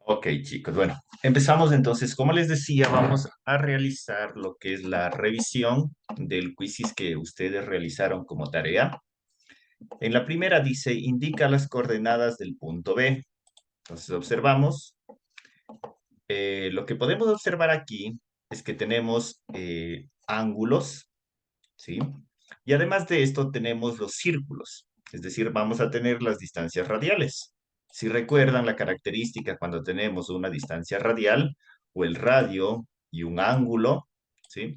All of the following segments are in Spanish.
Ok, chicos, bueno, empezamos entonces. Como les decía, vamos a realizar lo que es la revisión del quizzes que ustedes realizaron como tarea. En la primera dice, indica las coordenadas del punto B. Entonces observamos, lo que podemos observar aquí es que tenemos ángulos, ¿sí? Y además de esto tenemos los círculos, es decir, vamos a tener las distancias radiales. Si recuerdan la característica cuando tenemos una distancia radial o el radio y un ángulo, ¿sí?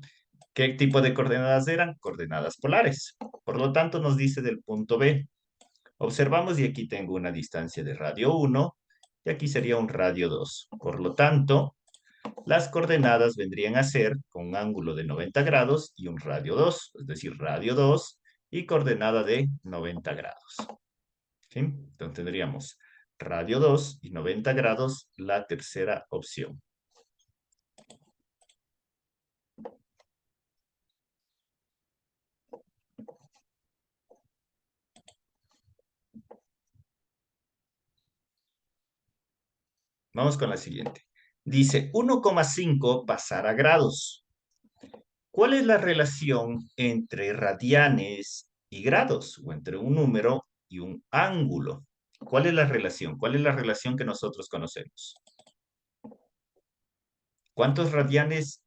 ¿Qué tipo de coordenadas eran? Coordenadas polares. Por lo tanto, nos dice del punto B. Observamos y aquí tengo una distancia de radio 1 y aquí sería un radio 2. Por lo tanto, las coordenadas vendrían a ser con un ángulo de 90 grados y un radio 2, es decir, radio 2 y coordenada de 90 grados. ¿Sí? Entonces tendríamos radio 2 y 90 grados, la tercera opción. Vamos con la siguiente. Dice 1,5 pasar a grados. ¿Cuál es la relación entre radianes y grados? O entre un número y un ángulo. ¿Cuál es la relación? ¿Cuál es la relación que nosotros conocemos? ¿Cuántos radianes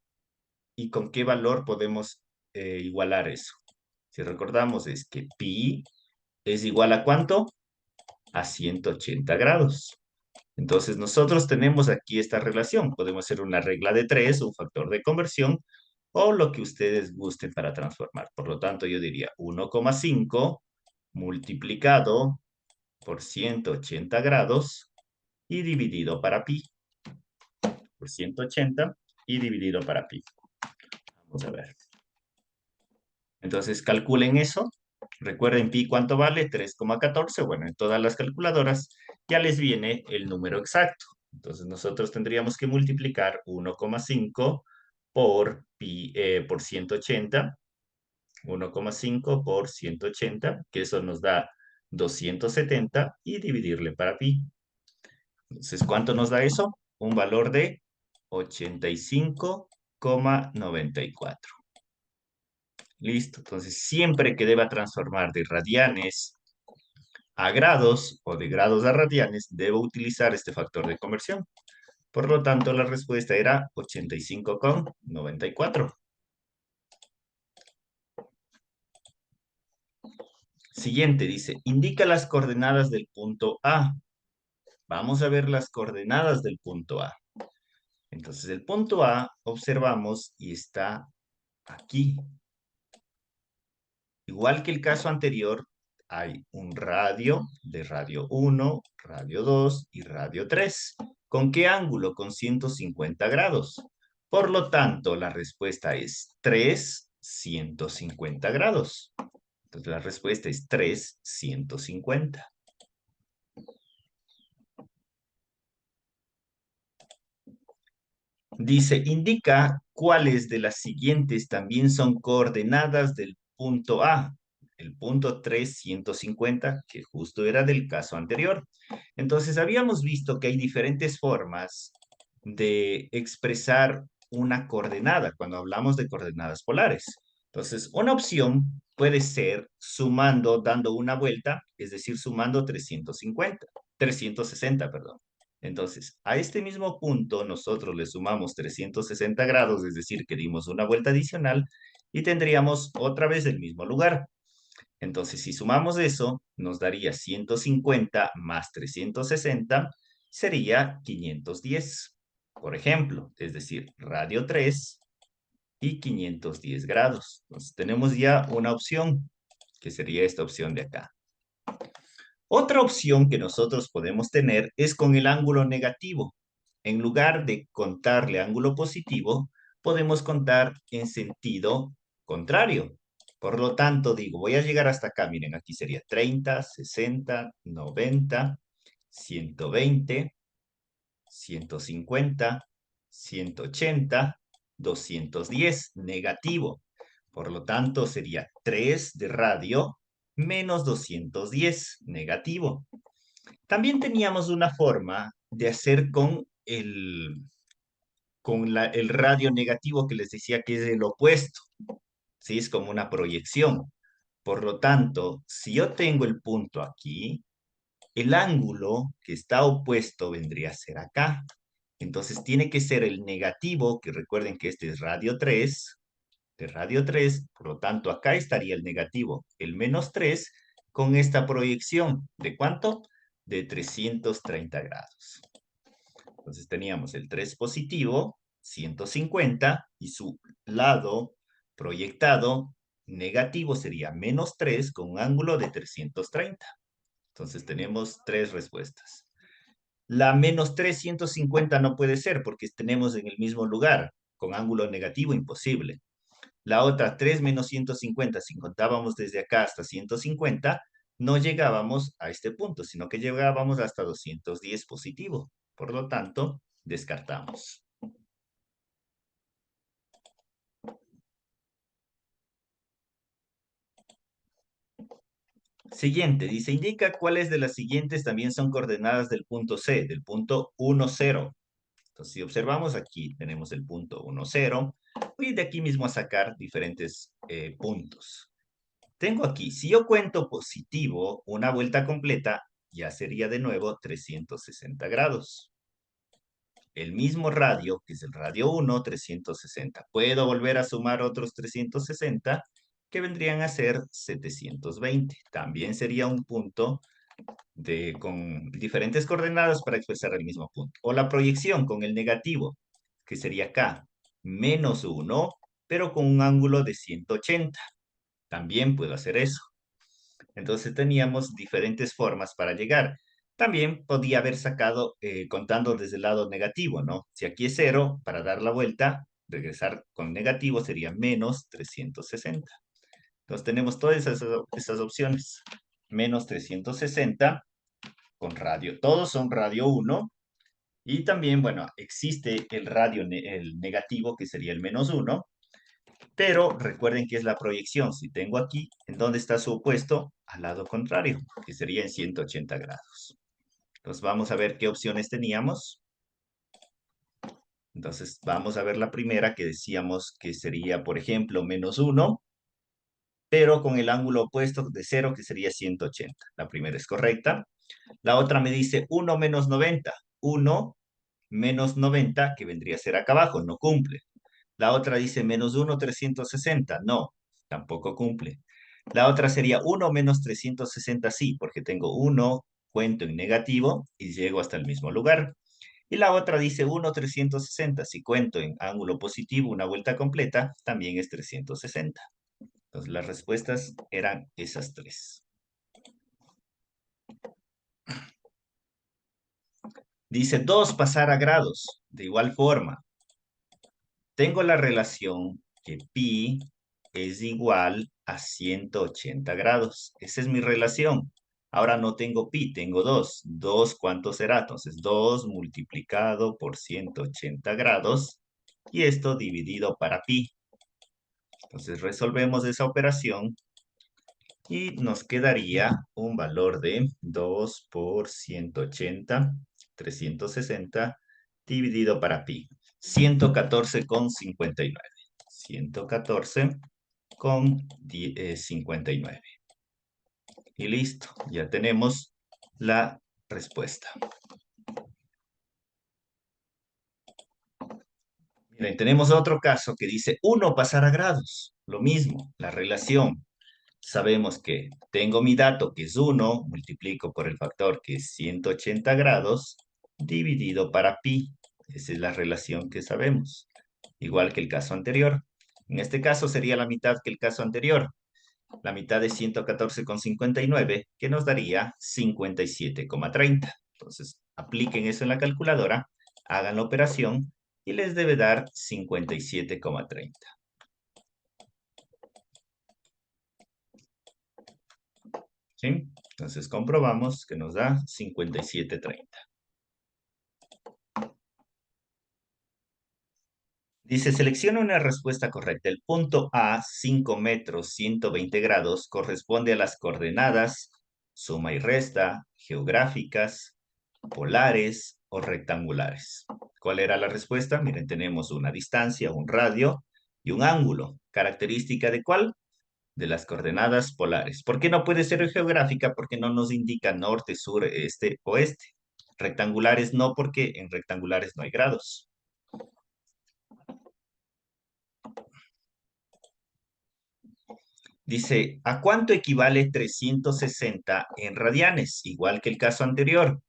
y con qué valor podemos igualar eso? Si recordamos es que pi es igual a ¿cuánto? A 180 grados. Entonces nosotros tenemos aquí esta relación. Podemos hacer una regla de 3, un factor de conversión, o lo que ustedes gusten para transformar. Por lo tanto, yo diría 1,5 multiplicado por 180 grados y dividido para pi. Por 180 y dividido para pi. Vamos a ver. Entonces calculen eso. Recuerden pi cuánto vale, 3,14. Bueno, en todas las calculadoras ya les viene el número exacto. Entonces nosotros tendríamos que multiplicar 1,5 por pi, por 180. 1,5 por 180, que eso nos da 270 y dividirle para pi. Entonces, ¿cuánto nos da eso? Un valor de 85,94. Listo. Entonces, siempre que deba transformar de radianes a grados o de grados a radianes, debo utilizar este factor de conversión. Por lo tanto, la respuesta era 85,94. Siguiente dice, indica las coordenadas del punto A. Vamos a ver las coordenadas del punto A. Entonces, el punto A, observamos, y está aquí. Igual que el caso anterior, hay un radio de radio 1, radio 2 y radio 3. ¿Con qué ángulo? Con 150 grados. Por lo tanto, la respuesta es 3, 150 grados. Entonces, la respuesta es 3, 150. Dice, indica cuáles de las siguientes también son coordenadas del punto A. El punto 3, 150, que justo era del caso anterior. Entonces, habíamos visto que hay diferentes formas de expresar una coordenada cuando hablamos de coordenadas polares. Entonces, una opción puede ser sumando, dando una vuelta, es decir, sumando 360, perdón. Entonces, a este mismo punto nosotros le sumamos 360 grados, es decir, que dimos una vuelta adicional y tendríamos otra vez el mismo lugar. Entonces, si sumamos eso, nos daría 150 más 360, sería 510, por ejemplo, es decir, radio 3 y 510 grados. Entonces, tenemos ya una opción, que sería esta opción de acá. Otra opción que nosotros podemos tener es con el ángulo negativo. En lugar de contarle ángulo positivo, podemos contar en sentido contrario. Por lo tanto, digo, voy a llegar hasta acá. Miren, aquí sería 30, 60, 90, 120, 150, 180, 210, negativo. Por lo tanto, sería 3 de radio menos 210, negativo. También teníamos una forma de hacer con el radio negativo que les decía que es el opuesto, ¿sí? Es como una proyección. Por lo tanto, si yo tengo el punto aquí, el ángulo que está opuesto vendría a ser acá. Entonces tiene que ser el negativo, que recuerden que este es radio 3, de radio 3, por lo tanto acá estaría el negativo, el menos 3, con esta proyección. ¿De cuánto? De 330 grados. Entonces teníamos el 3 positivo, 150, y su lado proyectado negativo sería menos 3 con un ángulo de 330. Entonces tenemos tres respuestas. La menos 350 no puede ser porque tenemos en el mismo lugar. Con ángulo negativo, imposible. La otra, 3 menos 150, si contábamos desde acá hasta 150, no llegábamos a este punto, sino que llegábamos hasta 210 positivo. Por lo tanto, descartamos. Siguiente, dice, indica cuáles de las siguientes también son coordenadas del punto C, del punto 1, 0. Entonces, si observamos aquí, tenemos el punto 1, 0. Voy de aquí mismo a sacar diferentes puntos. Tengo aquí, si yo cuento positivo, una vuelta completa, ya sería de nuevo 360 grados. El mismo radio, que es el radio 1, 360. Puedo volver a sumar otros 360, que vendrían a ser 720. También sería un punto con diferentes coordenadas para expresar el mismo punto. O la proyección con el negativo, que sería acá, menos 1, pero con un ángulo de 180. También puedo hacer eso. Entonces teníamos diferentes formas para llegar. También podía haber sacado contando desde el lado negativo, ¿no? Si aquí es 0, para dar la vuelta, regresar con negativo sería menos 360. Entonces tenemos todas esas opciones. Menos 360 con radio. Todos son radio 1. Y también, bueno, existe el radio, el negativo, que sería el menos 1. Pero recuerden que es la proyección. Si tengo aquí, ¿en dónde está su opuesto? Al lado contrario, que sería en 180 grados. Entonces vamos a ver qué opciones teníamos. Entonces vamos a ver la primera que decíamos que sería, por ejemplo, menos 1, pero con el ángulo opuesto de 0, que sería 180. La primera es correcta. La otra me dice 1 menos 90. 1 menos 90, que vendría a ser acá abajo, no cumple. La otra dice menos 1, 360. No, tampoco cumple. La otra sería 1 menos 360, sí, porque tengo 1, cuento en negativo y llego hasta el mismo lugar. Y la otra dice 1, 360. Si cuento en ángulo positivo una vuelta completa, también es 360. Entonces las respuestas eran esas tres. Dice 2 pasar a grados. De igual forma, tengo la relación que pi es igual a 180 grados. Esa es mi relación. Ahora no tengo pi, tengo 2. 2, ¿cuánto será? Entonces 2 multiplicado por 180 grados y esto dividido para pi. Entonces resolvemos esa operación y nos quedaría un valor de 2 por 180, 360, dividido para pi. 114,59. 114,59. Y listo, ya tenemos la respuesta. Miren, tenemos otro caso que dice 1 pasar a grados. Lo mismo, la relación. Sabemos que tengo mi dato que es 1, multiplico por el factor que es 180 grados, dividido para pi. Esa es la relación que sabemos. Igual que el caso anterior. En este caso sería la mitad que el caso anterior. La mitad de 114,59, que nos daría 57,30. Entonces, apliquen eso en la calculadora, hagan la operación y les debe dar 57,30. ¿Sí? Entonces comprobamos que nos da 57,30. Dice, selecciona una respuesta correcta. El punto A, 5 metros, 120 grados, corresponde a las coordenadas, suma y resta, geográficas, polares o rectangulares? ¿Cuál era la respuesta? Miren, tenemos una distancia, un radio y un ángulo. ¿Característica de cuál? De las coordenadas polares. ¿Por qué no puede ser geográfica? Porque no nos indica norte, sur, este, oeste. Rectangulares no, porque en rectangulares no hay grados. Dice, ¿a cuánto equivale 360 en radianes? Igual que el caso anterior.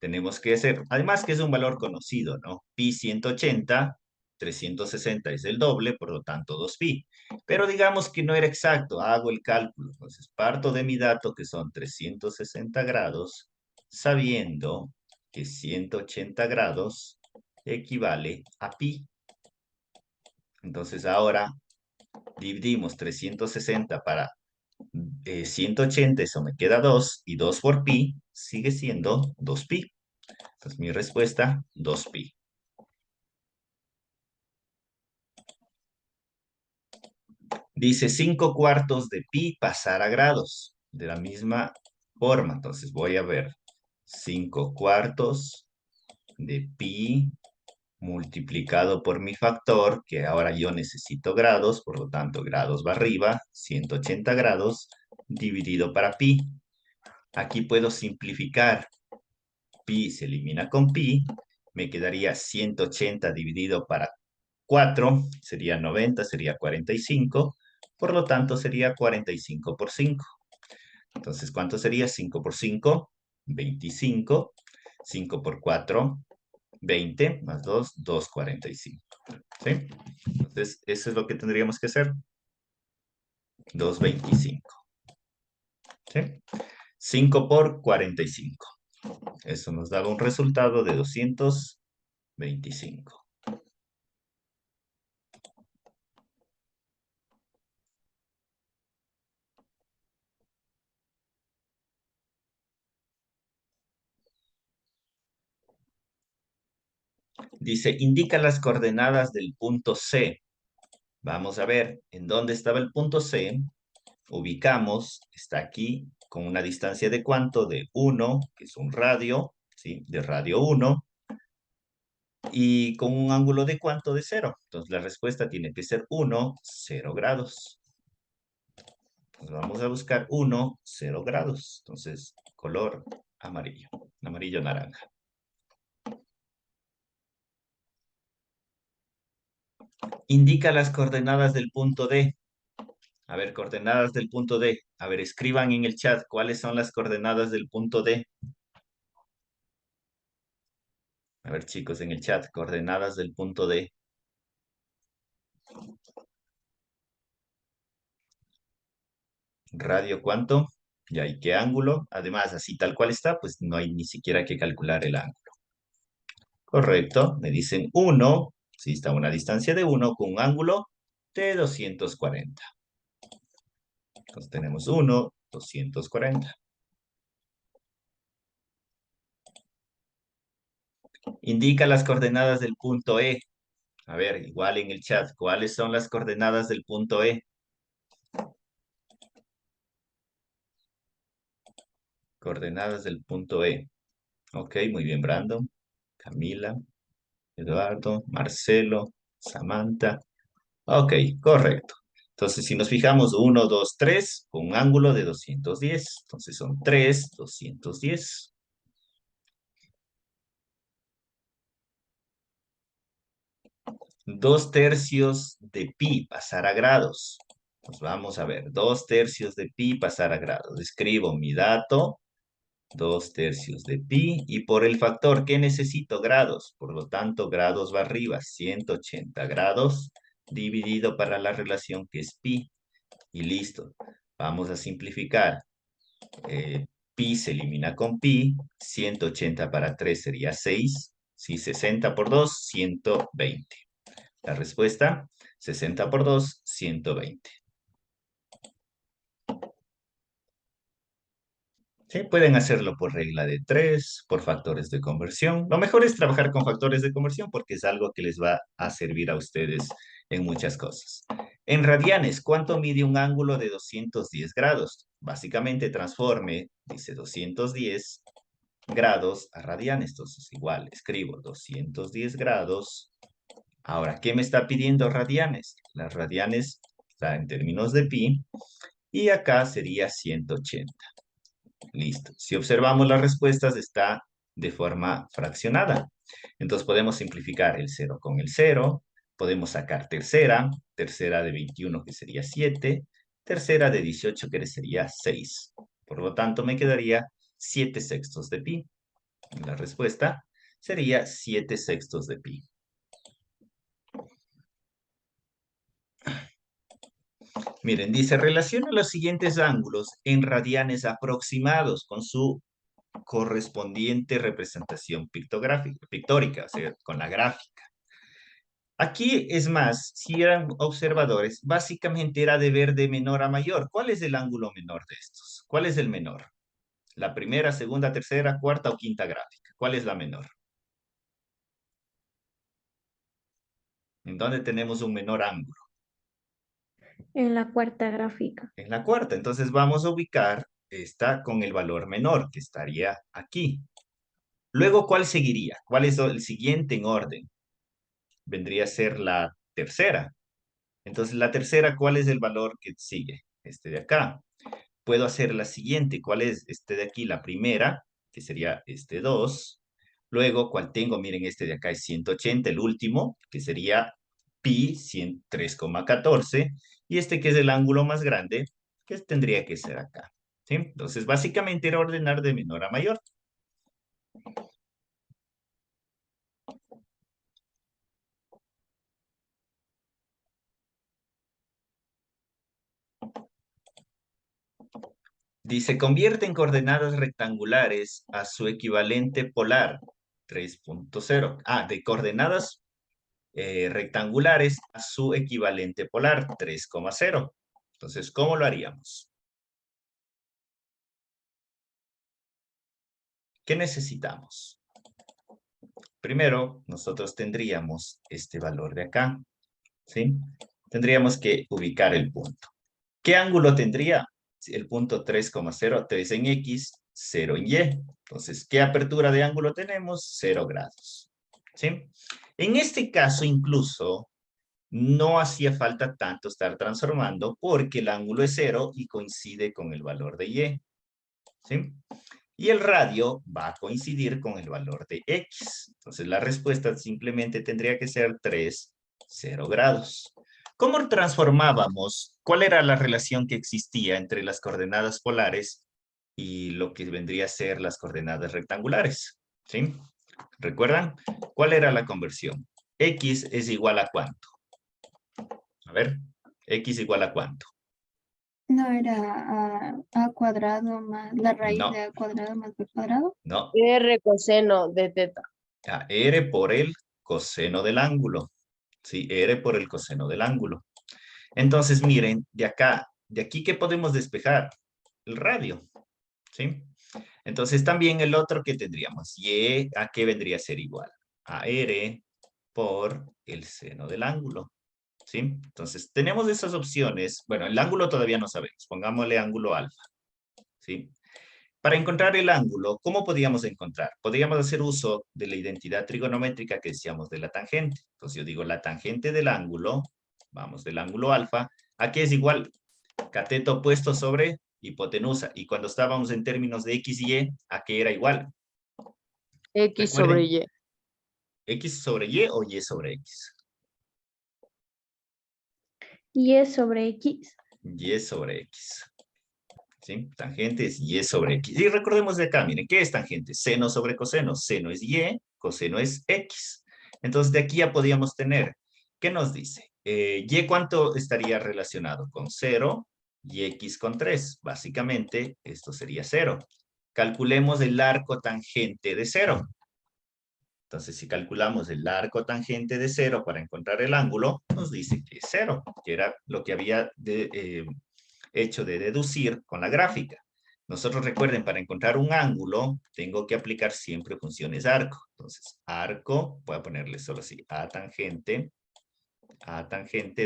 Tenemos que hacer, además que es un valor conocido, ¿no? Pi 180, 360 es el doble, por lo tanto 2pi. Pero digamos que no era exacto, hago el cálculo. Entonces parto de mi dato que son 360 grados, sabiendo que 180 grados equivale a pi. Entonces ahora dividimos 360 para 180, eso me queda 2, y 2 por pi sigue siendo 2pi. Entonces mi respuesta, 2pi. Dice 5 cuartos de pi pasar a grados. De la misma forma, entonces voy a ver 5 cuartos de pi multiplicado por mi factor, que ahora yo necesito grados, por lo tanto grados va arriba, 180 grados, dividido para pi. Aquí puedo simplificar. Pi se elimina con pi, me quedaría 180 dividido para 4, sería 90, sería 45, por lo tanto sería 45 por 5. Entonces, ¿cuánto sería 5 por 5? 25. 5 por 4, 20, más 2, 245. ¿Sí? Entonces, eso es lo que tendríamos que hacer. 225. ¿Sí? 5 por 45. Eso nos daba un resultado de 225. Dice, indica las coordenadas del punto C. Vamos a ver, ¿en dónde estaba el punto C? Ubicamos, está aquí, con una distancia de ¿cuánto? De 1, que es un radio, ¿sí? De radio 1, y con un ángulo de ¿cuánto? De 0. Entonces la respuesta tiene que ser 1, 0 grados. Entonces vamos a buscar 1, 0 grados. Entonces, color amarillo, amarillo-naranja. Indica las coordenadas del punto D. A ver, coordenadas del punto D. A ver, escriban en el chat cuáles son las coordenadas del punto D. A ver, chicos, en el chat, coordenadas del punto D. Radio, ¿cuánto? ¿Y qué ángulo? Además, así tal cual está, pues no hay ni siquiera que calcular el ángulo. Correcto, me dicen 1, si está a una distancia de 1 con un ángulo de 240. Entonces tenemos 1, 240. Indica las coordenadas del punto E. A ver, igual en el chat, ¿cuáles son las coordenadas del punto E? Coordenadas del punto E. Ok, muy bien, Brandon, Camila, Eduardo, Marcelo, Samantha. Ok, correcto. Entonces, si nos fijamos, 1, 2, 3, con un ángulo de 210. Entonces, son 3, 210. Dos tercios de pi pasar a grados. Pues vamos a ver, 2 tercios de pi pasar a grados. Escribo mi dato, 2 tercios de pi, y por el factor, ¿qué necesito? Grados. Por lo tanto, grados va arriba, 180 grados, dividido para la relación que es pi. Y listo. Vamos a simplificar. Pi se elimina con pi. 180 para 3 sería 6. Si 60 por 2, 120. La respuesta, 60 por 2, 120. Sí, pueden hacerlo por regla de 3, por factores de conversión. Lo mejor es trabajar con factores de conversión porque es algo que les va a servir a ustedes en muchas cosas. En radianes, ¿cuánto mide un ángulo de 210 grados? Básicamente transforme, dice 210 grados a radianes. Entonces, igual, escribo 210 grados. Ahora, ¿qué me está pidiendo radianes? Las radianes está en términos de pi. Y acá sería 180. Listo. Si observamos las respuestas, está de forma fraccionada. Entonces podemos simplificar el 0 con el 0. Podemos sacar tercera. Tercera de 21 que sería 7. Tercera de 18 que sería 6. Por lo tanto, me quedaría 7 sextos de pi. La respuesta sería 7 sextos de pi. Miren, dice, relaciona los siguientes ángulos en radianes aproximados con su correspondiente representación pictórica, o sea, con la gráfica. Aquí es más, si eran observadores, básicamente era de ver de menor a mayor. ¿Cuál es el ángulo menor de estos? ¿Cuál es el menor? ¿La primera, segunda, tercera, cuarta o quinta gráfica? ¿Cuál es la menor? ¿En dónde tenemos un menor ángulo? En la cuarta gráfica. En la cuarta. Entonces vamos a ubicar esta con el valor menor, que estaría aquí. Luego, ¿cuál seguiría? ¿Cuál es el siguiente en orden? Vendría a ser la tercera. Entonces, la tercera, ¿cuál es el valor que sigue? Este de acá. Puedo hacer la siguiente. ¿Cuál es este de aquí? La primera, que sería este 2. Luego, ¿cuál tengo? Miren, este de acá es 180, el último, que sería pi 3,14. Y este que es el ángulo más grande, que tendría que ser acá. ¿Sí? Entonces, básicamente era ordenar de menor a mayor. Dice, convierte en coordenadas rectangulares a su equivalente polar, 3.0. De coordenadas rectangulares a su equivalente polar, 3,0. Entonces, ¿cómo lo haríamos? ¿Qué necesitamos? Primero, nosotros tendríamos este valor de acá, ¿sí? Tendríamos que ubicar el punto. ¿Qué ángulo tendría? El punto 3,0, 3 en X, 0 en Y. Entonces, ¿qué apertura de ángulo tenemos? 0 grados. ¿Sí? En este caso, incluso, no hacía falta tanto estar transformando porque el ángulo es 0 y coincide con el valor de Y. ¿Sí? Y el radio va a coincidir con el valor de X. Entonces, la respuesta simplemente tendría que ser 3, 0 grados. ¿Cómo transformábamos? ¿Cuál era la relación que existía entre las coordenadas polares y lo que vendría a ser las coordenadas rectangulares? ¿Sí? ¿Recuerdan? ¿Cuál era la conversión? X es igual a ¿cuánto? A ver, X igual a ¿cuánto? ¿No era a cuadrado más la raíz de No, a cuadrado más b cuadrado? no. R coseno de teta. R por el coseno del ángulo. Sí, R por el coseno del ángulo. Entonces, miren, de acá, de aquí, ¿qué podemos despejar? El radio, ¿sí? Entonces, también el otro que tendríamos, Y, ¿a qué vendría a ser igual? A R por el seno del ángulo, ¿sí? Entonces, tenemos esas opciones. Bueno, el ángulo todavía no sabemos. Pongámosle ángulo alfa, ¿sí? Para encontrar el ángulo, ¿cómo podríamos encontrar? Podríamos hacer uso de la identidad trigonométrica que decíamos de la tangente. Entonces yo digo la tangente del ángulo, vamos, del ángulo alfa, ¿a qué es igual? Cateto opuesto sobre hipotenusa. Y cuando estábamos en términos de X y Y, ¿a qué era igual? X sobre Recuerden, Y. ¿X sobre Y o Y sobre X? Y es sobre X. Y sobre X. ¿Sí? Tangente es Y sobre X. Y recordemos de acá, miren, ¿qué es tangente? Seno sobre coseno. Seno es Y, coseno es X. Entonces, de aquí ya podríamos tener, ¿qué nos dice? Y cuánto estaría relacionado con 0 y X con 3. Básicamente, esto sería 0. Calculemos el arco tangente de 0. Entonces, si calculamos el arco tangente de 0 para encontrar el ángulo, nos dice que es 0, que era lo que había hecho de deducir con la gráfica. Nosotros recuerden, para encontrar un ángulo, tengo que aplicar siempre funciones arco. Entonces, arco, voy a ponerle solo así, a tangente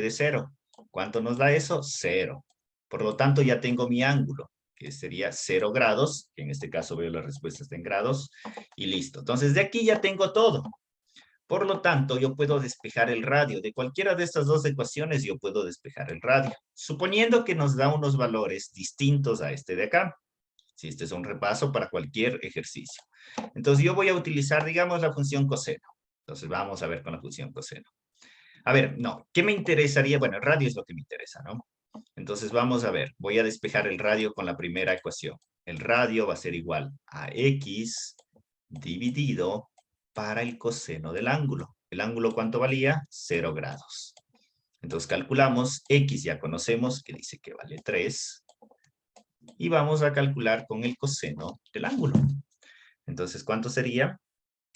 de 0. ¿Cuánto nos da eso? 0. Por lo tanto, ya tengo mi ángulo. que sería 0 grados, que en este caso veo la respuesta está en grados, y listo. Entonces, de aquí ya tengo todo. Por lo tanto, yo puedo despejar el radio. De cualquiera de estas dos ecuaciones, yo puedo despejar el radio. Suponiendo que nos da unos valores distintos a este de acá. Si este es un repaso para cualquier ejercicio. Entonces, yo voy a utilizar, digamos, la función coseno. Entonces, vamos a ver con la función coseno. A ver, no, ¿qué me interesaría? Bueno, el radio es lo que me interesa, ¿no? Entonces, vamos a ver. Voy a despejar el radio con la primera ecuación. El radio va a ser igual a x dividido para el coseno del ángulo. ¿El ángulo cuánto valía? 0 grados. Entonces calculamos x, ya conocemos que dice que vale 3. Y vamos a calcular con el coseno del ángulo. Entonces, ¿cuánto sería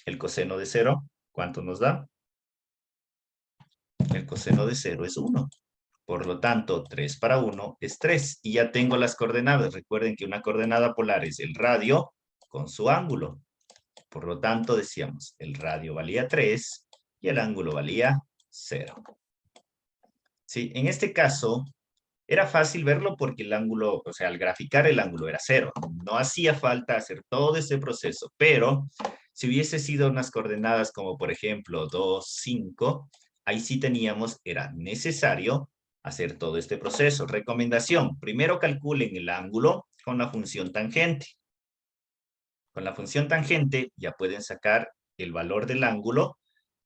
el coseno de 0? ¿Cuánto nos da? El coseno de 0 es 1. Por lo tanto, 3 para 1 es 3. Y ya tengo las coordenadas. Recuerden que una coordenada polar es el radio con su ángulo. Por lo tanto, decíamos, el radio valía 3 y el ángulo valía 0. Sí, en este caso, era fácil verlo porque el ángulo, o sea, al graficar el ángulo era 0. No hacía falta hacer todo ese proceso, pero si hubiese sido unas coordenadas como, por ejemplo, 2, 5, ahí sí teníamos, era necesario hacer todo este proceso. Recomendación, primero calculen el ángulo con la función tangente. Con la función tangente ya pueden sacar el valor del ángulo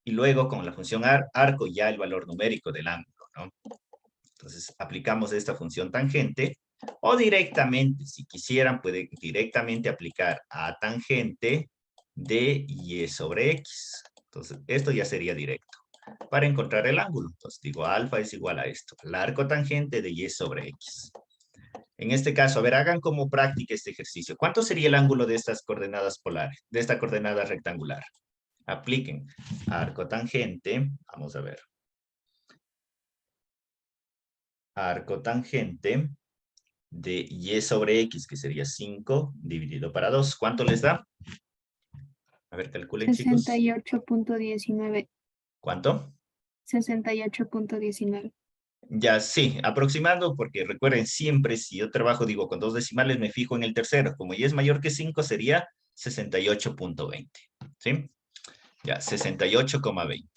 y luego con la función arco ya el valor numérico del ángulo, ¿no? Entonces aplicamos esta función tangente o directamente, si quisieran, pueden directamente aplicar a tangente de y sobre x. Entonces esto ya sería directo para encontrar el ángulo. Entonces digo alfa es igual a esto, el arco tangente de y sobre x. En este caso, a ver, hagan como práctica este ejercicio. ¿Cuánto sería el ángulo de estas coordenadas polares, de esta coordenada rectangular? Apliquen arco tangente, vamos a ver. Arco tangente de y sobre x, que sería 5 dividido para 2. ¿Cuánto les da? A ver, calculen, chicos. 68.19. ¿Cuánto? 68.19. Ya, sí, aproximando, porque recuerden, siempre si yo trabajo, digo, con dos decimales, me fijo en el tercero. Como y es mayor que 5, sería 68.20. ¿Sí? Ya, 68,20.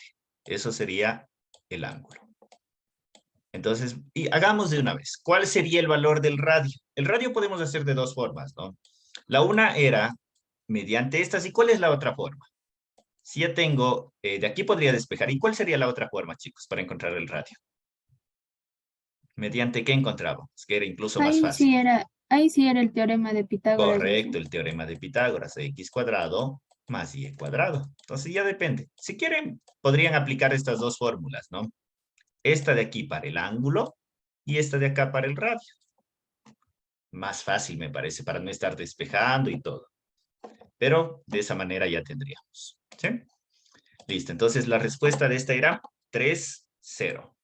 Eso sería el ángulo. Entonces, y hagamos de una vez. ¿Cuál sería el valor del radio? El radio podemos hacer de dos formas, ¿no? La una era mediante estas. ¿Y cuál es la otra forma? Si ya tengo, de aquí podría despejar. ¿Y cuál sería la otra forma, chicos, para encontrar el radio? ¿Mediante qué encontrábamos? Que era incluso más fácil. Ahí sí era el teorema de Pitágoras. Correcto, el teorema de Pitágoras, x cuadrado más y cuadrado. Entonces ya depende. Si quieren, podrían aplicar estas dos fórmulas, ¿no? Esta de aquí para el ángulo y esta de acá para el radio. Más fácil, me parece, para no estar despejando y todo. Pero de esa manera ya tendríamos. ¿Sí? Listo, entonces la respuesta de esta era 3, 0.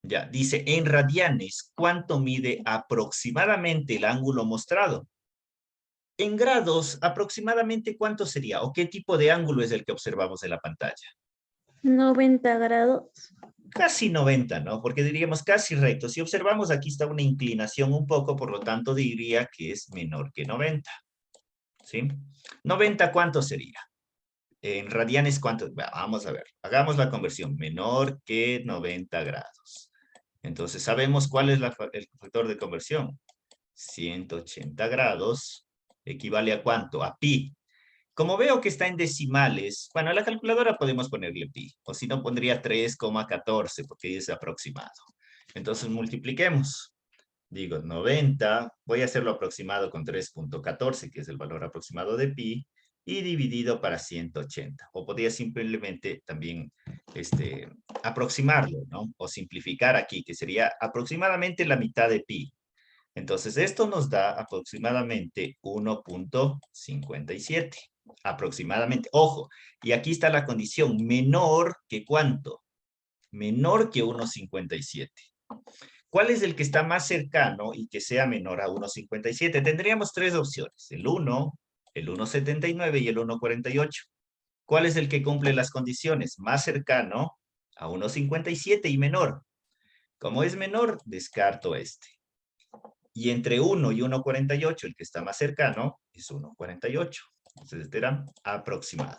Ya, dice, en radianes, ¿cuánto mide aproximadamente el ángulo mostrado? En grados, aproximadamente, ¿cuánto sería? ¿O qué tipo de ángulo es el que observamos en la pantalla? 90 grados. Casi 90, ¿no? Porque diríamos casi recto. Si observamos, aquí está una inclinación un poco, por lo tanto diría que es menor que 90. ¿Sí? 90, ¿cuánto sería? En radianes, ¿cuánto? Vamos a ver. Hagamos la conversión. Menor que 90 grados. Entonces, ¿sabemos cuál es el factor de conversión? 180 grados equivale a ¿cuánto? A pi. Como veo que está en decimales, bueno, a la calculadora podemos ponerle pi, o si no pondría 3,14 porque es aproximado. Entonces multipliquemos. Digo 90, voy a hacerlo aproximado con 3,14, que es el valor aproximado de pi, y dividido para 180. O podría simplemente también aproximarlo, ¿no? O simplificar aquí, que sería aproximadamente la mitad de pi. Entonces, esto nos da aproximadamente 1,57. Aproximadamente. Ojo, y aquí está la condición. Menor que ¿cuánto? Menor que 1,57. ¿Cuál es el que está más cercano y que sea menor a 1,57? Tendríamos tres opciones. El 1, el 1,79 y el 1,48. ¿Cuál es el que cumple las condiciones? Más cercano a 1,57 y menor. Como es menor, descarto este. Y entre 1 y 1,48, el que está más cercano es 1,48. Entonces este era aproximado.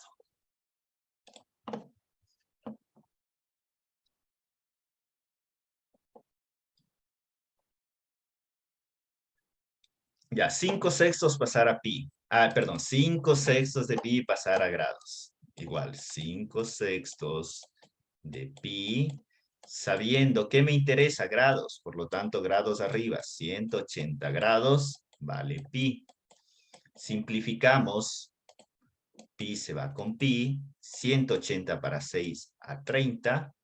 Ya, 5/6 pasar a pi. Ah, perdón, 5/6 de pi pasar a grados. Igual, 5/6 de pi, sabiendo que me interesa grados, por lo tanto grados arriba, 180 grados, vale pi. Simplificamos, pi se va con pi, 180 para 6 a 30,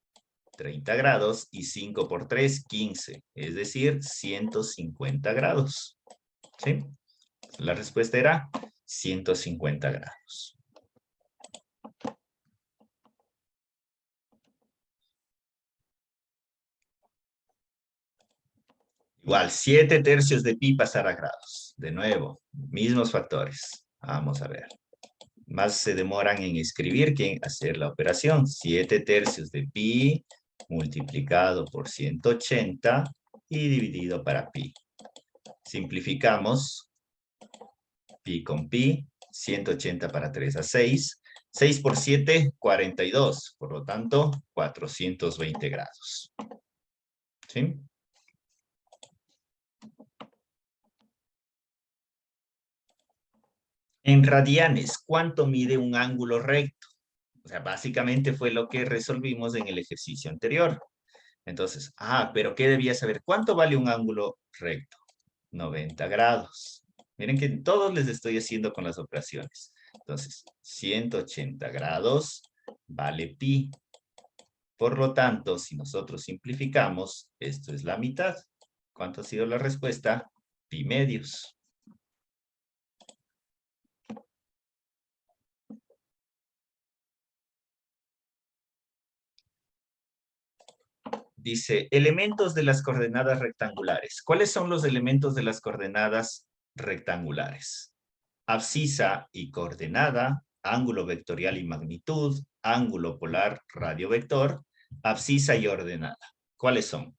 30 grados, y 5 por 3, 15, es decir, 150 grados. ¿Sí? La respuesta era 150 grados. Igual, 7/3 de pi pasar a grados. De nuevo, mismos factores. Vamos a ver. Más se demoran en escribir que en hacer la operación. 7/3 de pi multiplicado por 180 y dividido para pi. Simplificamos. Pi con pi. 180 para 3 a 6. 6 por 7, 42. Por lo tanto, 420 grados. ¿Sí? En radianes, ¿cuánto mide un ángulo recto? O sea, básicamente fue lo que resolvimos en el ejercicio anterior. Entonces, pero ¿qué debía saber? ¿Cuánto vale un ángulo recto? 90 grados. Miren que todos les estoy haciendo con las operaciones. Entonces, 180 grados vale pi. Por lo tanto, si nosotros simplificamos, esto es la mitad. ¿Cuánto ha sido la respuesta? Pi medios. Dice, elementos de las coordenadas rectangulares. ¿Cuáles son los elementos de las coordenadas rectangulares? Abscisa y coordenada, ángulo vectorial y magnitud, ángulo polar radiovector, abscisa y ordenada. ¿Cuáles son?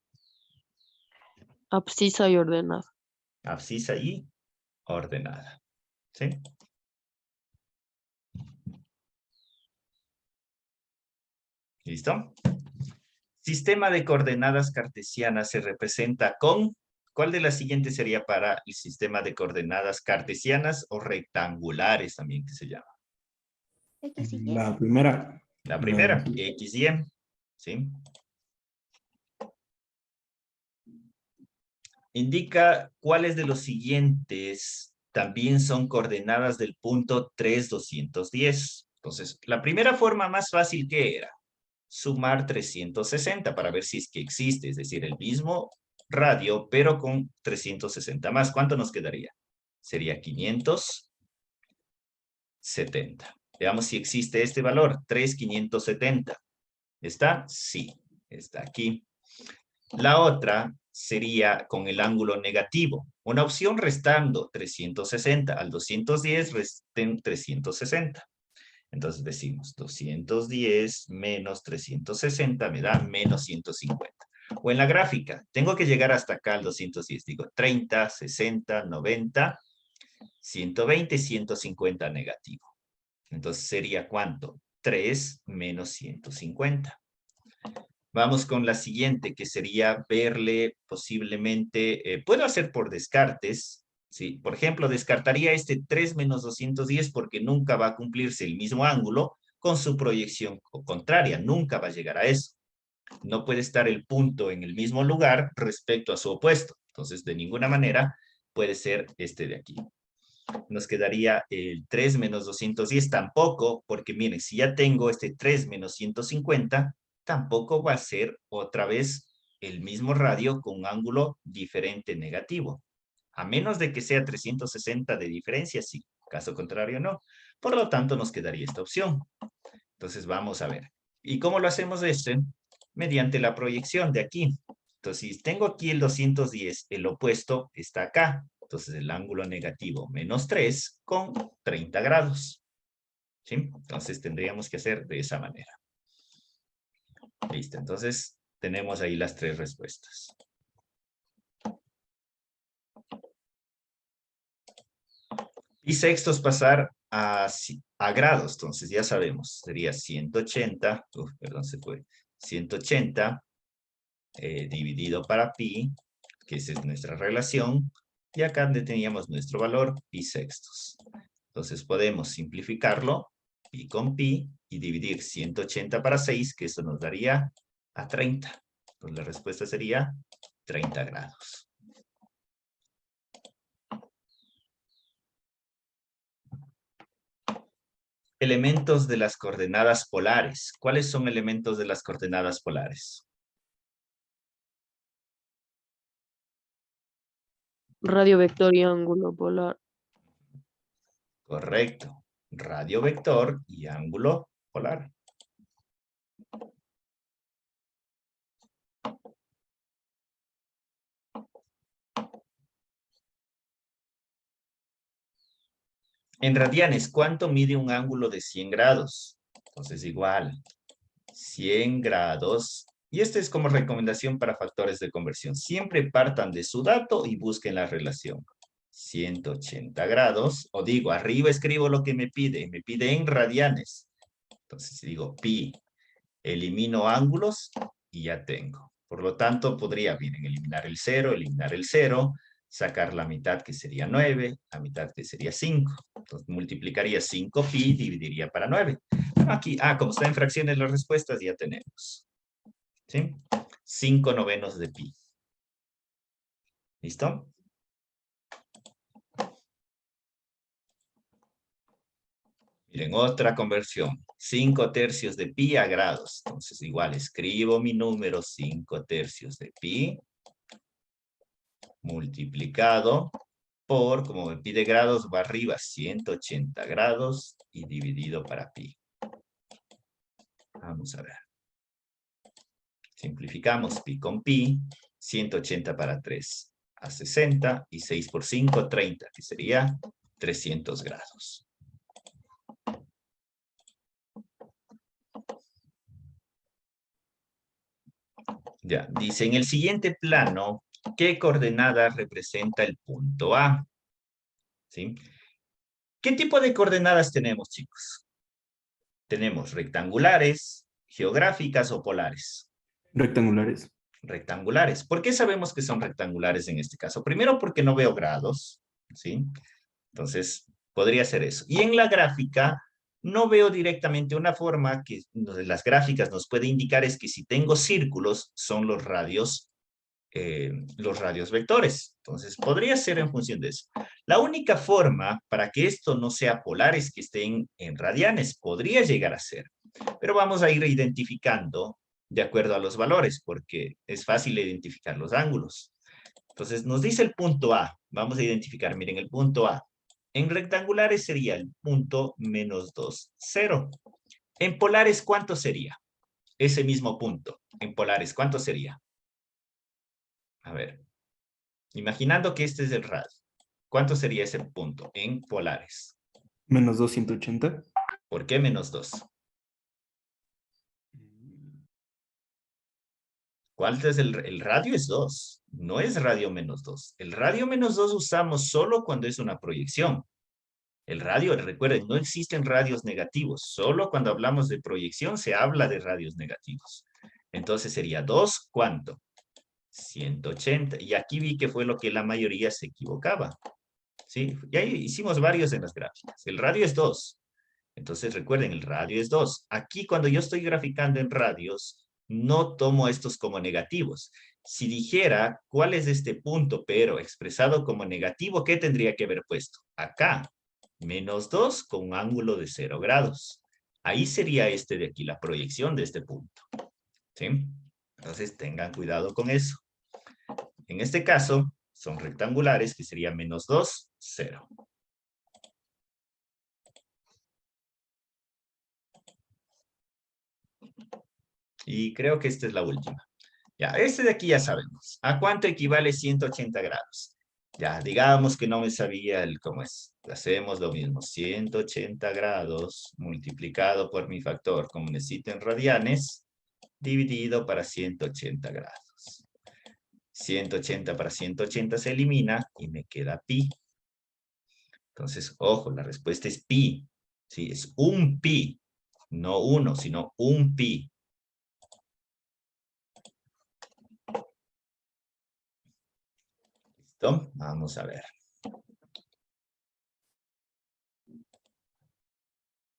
Abscisa y ordenada. Abscisa y ordenada. ¿Sí? ¿Listo? Sistema de coordenadas cartesianas se representa con... ¿Cuál de las siguientes sería para el sistema de coordenadas cartesianas o rectangulares también que se llama? X y Y. La primera. La primera, X y Y. ¿Sí? Indica cuáles de los siguientes también son coordenadas del punto 3, 210. Entonces, la primera forma más fácil, ¿qué era? Sumar 360 para ver si es que existe, es decir, el mismo radio, pero con 360 más. ¿Cuánto nos quedaría? Sería 570. Veamos si existe este valor, 3,570. ¿Está? Sí, está aquí. La otra sería con el ángulo negativo. Una opción restando 360 al 210, resten 360. Entonces decimos 210 menos 360 me da menos 150. O en la gráfica, tengo que llegar hasta acá al 210. Digo 30, 60, 90, 120, 150 negativo. Entonces sería ¿cuánto? 3 menos 150. Vamos con la siguiente, que sería verle posiblemente, puedo hacer por descartes, ¿sí? Por ejemplo, descartaría este 3 menos 210 porque nunca va a cumplirse el mismo ángulo con su proyección contraria, nunca va a llegar a eso. No puede estar el punto en el mismo lugar respecto a su opuesto. Entonces, de ninguna manera puede ser este de aquí. Nos quedaría el 3 menos 210 tampoco, porque miren, si ya tengo este 3 menos 150, tampoco va a ser otra vez el mismo radio con un ángulo diferente negativo. A menos de que sea 360 de diferencia, sí. Caso contrario, no. Por lo tanto, nos quedaría esta opción. Entonces, vamos a ver. ¿Y cómo lo hacemos este? Mediante la proyección de aquí. Entonces, si tengo aquí el 210, el opuesto está acá. Entonces, el ángulo negativo menos 3 con 30 grados. ¿Sí? Entonces, tendríamos que hacer de esa manera. Listo, entonces tenemos ahí las tres respuestas. Y sextos pasar a grados, entonces ya sabemos, sería 180, perdón, se fue, 180 dividido para pi, que esa es nuestra relación, y acá teníamos nuestro valor, pi sextos. Entonces podemos simplificarlo, pi con pi, y dividir 180 para 6, que eso nos daría a 30. Entonces la respuesta sería 30 grados. Elementos de las coordenadas polares. ¿Cuáles son elementos de las coordenadas polares? Radio vector y ángulo polar. Correcto. Radio vector y ángulo polar. En radianes, ¿cuánto mide un ángulo de 100 grados? Entonces igual, 100 grados. Y esto es como recomendación para factores de conversión. Siempre partan de su dato y busquen la relación. 180 grados, o digo, arriba escribo lo que me pide en radianes. Entonces digo pi, elimino ángulos y ya tengo. Por lo tanto, podría, miren, eliminar el 0, sacar la mitad que sería 9, la mitad que sería 5. Entonces multiplicaría 5 pi, dividiría para 9. Aquí, como está en fracciones las respuestas, ya tenemos. ¿Sí? 5 novenos de pi. ¿Listo? Miren, otra conversión. 5 tercios de pi a grados. Entonces, igual, escribo mi número 5 tercios de pi multiplicado por, como me pide grados, va arriba 180 grados y dividido para pi. Vamos a ver. Simplificamos pi con pi, 180 para 3 a 60 y 6 por 5, 30, que sería 300 grados. Ya, dice en el siguiente plano, ¿qué coordenada representa el punto A? ¿Sí? ¿Qué tipo de coordenadas tenemos, chicos? Tenemos rectangulares, geográficas o polares. Rectangulares. Rectangulares. ¿Por qué sabemos que son rectangulares en este caso? Primero porque no veo grados, ¿sí? Entonces, podría ser eso. Y en la gráfica, no veo directamente una forma que las gráficas nos puede indicar es que si tengo círculos, son los radios vectores. Entonces, podría ser en función de eso. La única forma para que esto no sea polar es que estén en radianes. Podría llegar a ser. Pero vamos a ir identificando de acuerdo a los valores, porque es fácil identificar los ángulos. Entonces, nos dice el punto A. Vamos a identificar, miren, el punto A. En rectangulares sería el punto -2, 0. En polares, ¿cuánto sería? Ese mismo punto. En polares, ¿cuánto sería? A ver. Imaginando que este es el radio. ¿Cuánto sería ese punto en polares? -2, 180. ¿Por qué -2? ¿Cuál es el radio? Es 2. No es radio -2. El radio -2 usamos solo cuando es una proyección. El radio, recuerden, no existen radios negativos. Solo cuando hablamos de proyección se habla de radios negativos. Entonces sería 2, ¿cuánto? 180. Y aquí vi que fue lo que la mayoría se equivocaba. ¿Sí? Ya hicimos varios en las gráficas. El radio es 2. Entonces recuerden, el radio es 2. Aquí cuando yo estoy graficando en radios, no tomo estos como negativos. Si dijera cuál es este punto, pero expresado como negativo, ¿qué tendría que haber puesto? Acá, -2 con un ángulo de 0 grados. Ahí sería este de aquí, la proyección de este punto. ¿Sí? Entonces tengan cuidado con eso. En este caso, son rectangulares, que sería -2, 0. Y creo que esta es la última. Ya, este de aquí ya sabemos. ¿A cuánto equivale 180 grados? Ya, digamos que no me sabía el cómo es. Hacemos lo mismo. 180 grados multiplicado por mi factor, como necesito en radianes, dividido para 180 grados. 180 para 180 se elimina y me queda pi. Entonces, ojo, la respuesta es pi. Sí, es un pi. No uno, sino un pi. ¿Listo? Vamos a ver.